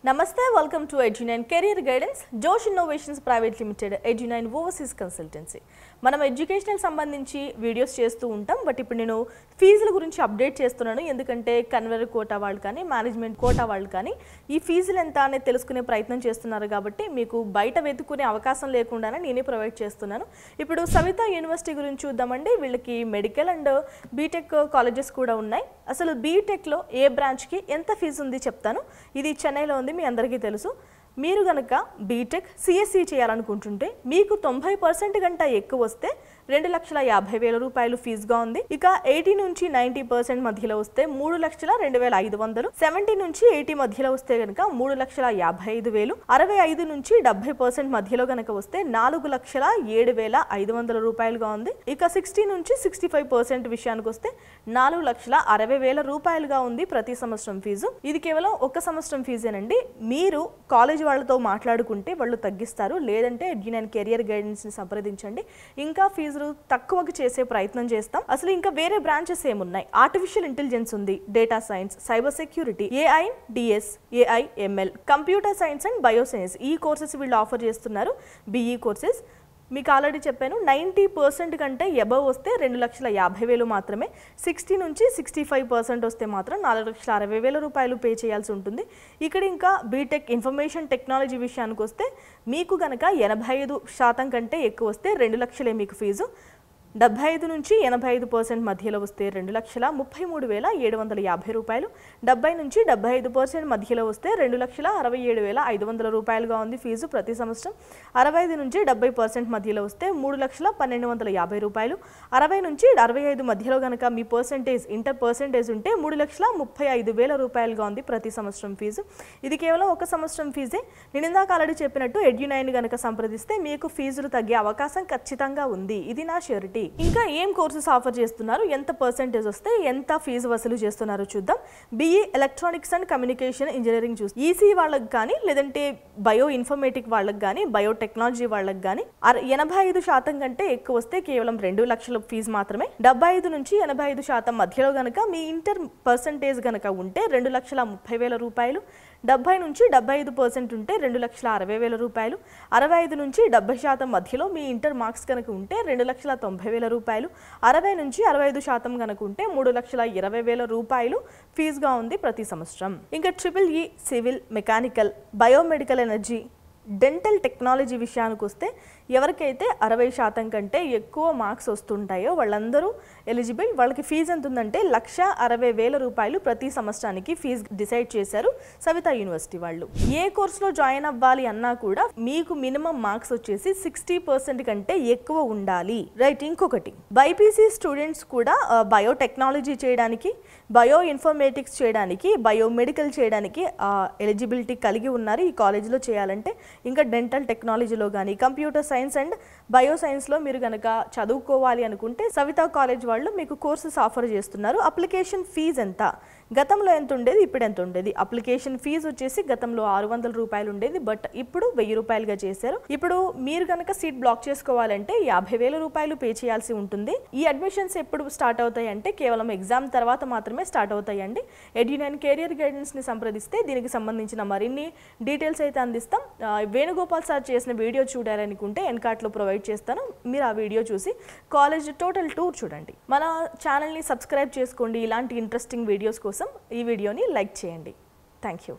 Namaste, welcome to Edu9 Career Guidance, Josh Innovations Private Limited, Edu9 Overseas Consultancy. మనం educational సంబంధించి videos చేస్తూ ఉంటాం. But ఇప్పుడు నేను ఫీజుల గురించి అప్డేట్ చేస్తున్నాను. ఎందుకంటే కన్వెర్ కోటా వాళ్ళు కానీ మేనేజ్మెంట్ కోటా వాళ్ళు కానీ ఈ ఫీజులు ఎంత అనేది తెలుసుకునే ప్రయత్నం చేస్తున్నారు కాబట్టి మీకు బయట వెతుక్కునే అవకాశం లేకుండానే నేనే ప్రొవైడ్ చేస్తున్నాను. ఇప్పుడు సవితా యూనివర్సిటీ గురించి చూద్దామండి. వీళ్ళకి మెడికల్ అండ్ బీటెక్ కాలేజెస్ కూడా ఉన్నాయి. అసలు బీటెక్లో ఏ బ్రాంచ్కి ఎంత ఫీజు ఉంది చెప్తాను. ఇది చెన్నైలో ఉంది, మీ అందరికీ తెలుసు. మీరు గనక బీటెక్ సిఎస్సి చేయాలనుకుంటుంటే మీకు 90% కంటే ఎక్కువ వస్తే 2,50,000 రూపాయలు ఫీజుగా ఉంది. ఇక 80 నుంచి 90% మధ్యలో వస్తే 3,02,500, 70 నుంచి 80 మధ్యలో వస్తే గనక 3,55,000, 65 నుంచి 70% మధ్యలో గనక వస్తే 4,07,500 రూపాయలుగా ఉంది. ఇక 60 నుంచి 65% విషయానికి వస్తే 4,60,000 రూపాయలుగా ఉంది ప్రతి సంవత్సరం ఫీజు. ఇది కేవలం ఒక సంవత్సరం ఫీజేనండి. మీరు కాలేజ్ వాళ్ళతో మాట్లాడుకుంటే వాళ్ళు తగ్గిస్తారు, లేదంటే Edu9 కెరియర్ గైడెన్స్ ని సంప్రదించండి. ఇంకా ఫీజులు తక్కువగా చేసే ప్రయత్నం చేస్తాం. అసలు ఇంకా వేరే బ్రాంచెస్ ఏమున్నాయి? ఆర్టిఫిషియల్ ఇంటెలిజెన్స్ ఉంది, data science, cyber security, AI/DS, AI/ML, computer science and bioscience ఈ కోర్సెస్ వీళ్ళు ఆఫర్ చేస్తున్నారు. BE కోర్సెస్ మీకు ఆల్రెడీ చెప్పాను. 90% కంటే ఎబవ్ వస్తే 2,50,000 మాత్రమే. 60 నుంచి 65% వస్తే మాత్రం 4,60,000 రూపాయలు పే చేయాల్సి ఉంటుంది. ఇక్కడ ఇంకా బీటెక్ ఇన్ఫర్మేషన్ టెక్నాలజీ విషయానికి వస్తే మీకు కనుక 85% కంటే ఎక్కువ వస్తే 2 లక్షలే మీకు ఫీజు. 75 నుంచి 85% మధ్యలో వస్తే 2,33,750 రూపాయలు. 70 నుంచి 75% మధ్యలో వస్తే 2,67,500 రూపాయలుగా ఉంది ఫీజు ప్రతి సంవత్సరం. 65 నుంచి 70% మధ్యలో వస్తే 3,12,50 రూపాయలు. 60 నుంచి 65 మధ్యలో కనుక మీ పర్సెంటేజ్ ఇంటర్ పర్సెంటేజ్ ఉంటే 3,35,000 రూపాయలుగా ఉంది ప్రతి సంవత్సరం ఫీజు. ఇది కేవలం ఒక సంవత్సరం ఫీజే. నేను ఇందాక ఆల్రెడీ చెప్పినట్టు Edu9 కనుక సంప్రదిస్తే మీకు ఫీజులు తగ్గే అవకాశం ఖచ్చితంగా ఉంది. ఇది నా ష్యూరిటీ. ఇంకా ఏం కోర్సెస్ ఆఫర్ చేస్తున్నారు, ఎంత పర్సెంటేజ్ వస్తే ఎంత ఫీజు వసూలు చేస్తున్నారో చూద్దాం. BE electronics and communication engineering చూస్తే ఈసీ వాళ్ళకి కానీ, లేదంటే బయో ఇన్ఫర్మేటిక్ వాళ్ళకి కానీ, బయోటెక్నాలజీ వాళ్ళకి కానీ 85% కంటే ఎక్కువ వస్తే కేవలం 2 లక్షల ఫీజు మాత్రమే. 75 నుంచి 85% మధ్యలో గనక మీ ఇంటర్ పర్సెంటేజ్ గనక ఉంటే 2,30,000 రూపాయలు. 70 నుంచి 75% ఉంటే 2,60,000 రూపాయలు. 65 నుంచి 70% మధ్యలో మీ ఇంటర్ మార్క్స్ కనుక ఉంటే 2,90,000 రూపాయలు. 60 నుంచి 65% కనుక ఉంటే 3,20,000 రూపాయలు ఫీజుగా ఉంది ప్రతి సంవత్సరం. ఇంకా EEE, civil, mechanical, biomedical energy, dental technology విషయానికి వస్తే ఎవరికైతే 60% కంటే ఎక్కువ మార్క్స్ వస్తుంటాయో వాళ్ళందరూ ఎలిజిబుల్. వాళ్ళకి ఫీజు ఎంత ఉందంటే 1,60,000 రూపాయలు ప్రతి సంవత్సరానికి ఫీజు డిసైడ్ చేశారు సవితా యూనివర్సిటీ వాళ్ళు. ఏ కోర్సులో జాయిన్ అవ్వాలి అన్నా కూడా మీకు మినిమం మార్క్స్ వచ్చేసి 60% కంటే ఎక్కువ ఉండాలి. రైట్. ఇంకొకటి, బైపీసీ స్టూడెంట్స్ కూడా బయోటెక్నాలజీ చేయడానికి, బయో ఇన్ఫర్మేటిక్స్ చేయడానికి, బయోమెడికల్ చేయడానికి ఎలిజిబిలిటీ కలిగి ఉన్నారు ఈ కాలేజీలో చేయాలంటే. ఇంకా డెంటల్ టెక్నాలజీలో కానీ, కంప్యూటర్ సైన్స్ అండ్ బయోసైన్స్లో మీరు కనుక చదువుకోవాలి అనుకుంటే సవితా కాలేజ్ వాళ్ళు మీకు కోర్సెస్ ఆఫర్ చేస్తున్నారు. అప్లికేషన్ ఫీజు ఎంత? గతంలో ఎంత ఉండేది, ఇప్పుడు ఎంత ఉండేది? అప్లికేషన్ ఫీజు వచ్చేసి గతంలో 600 రూపాయలు ఉండేది, బట్ ఇప్పుడు 1000 రూపాయలుగా చేశారు. ఇప్పుడు మీరు కనుక సీట్ బ్లాక్ చేసుకోవాలంటే 50,000 రూపాయలు పే చేయాల్సి ఉంటుంది. ఈ అడ్మిషన్స్ ఎప్పుడు స్టార్ట్ అవుతాయి అంటే కేవలం ఎగ్జామ్ తర్వాత మాత్రమే స్టార్ట్ అవుతాయండి. Edu9 కెరియర్ గైడెన్స్ని సంప్రదిస్తే దీనికి సంబంధించిన మరిన్ని డీటెయిల్స్ అయితే అందిస్తాం. వేణుగోపాల్ సార్ చేసిన వీడియో చూడాలనుకుంటే ఎన్కార్ట్లో ప్రొవైడ్ చేస్తాను. మీరు ఆ వీడియో చూసి కాలేజ్ టోటల్ టూర్ చూడండి. మన ఛానల్ని సబ్స్క్రైబ్ చేసుకోండి. ఇలాంటి ఇంట్రెస్టింగ్ వీడియోస్ కోసం ఈ వీడియోని లైక్ చేయండి. Thank you.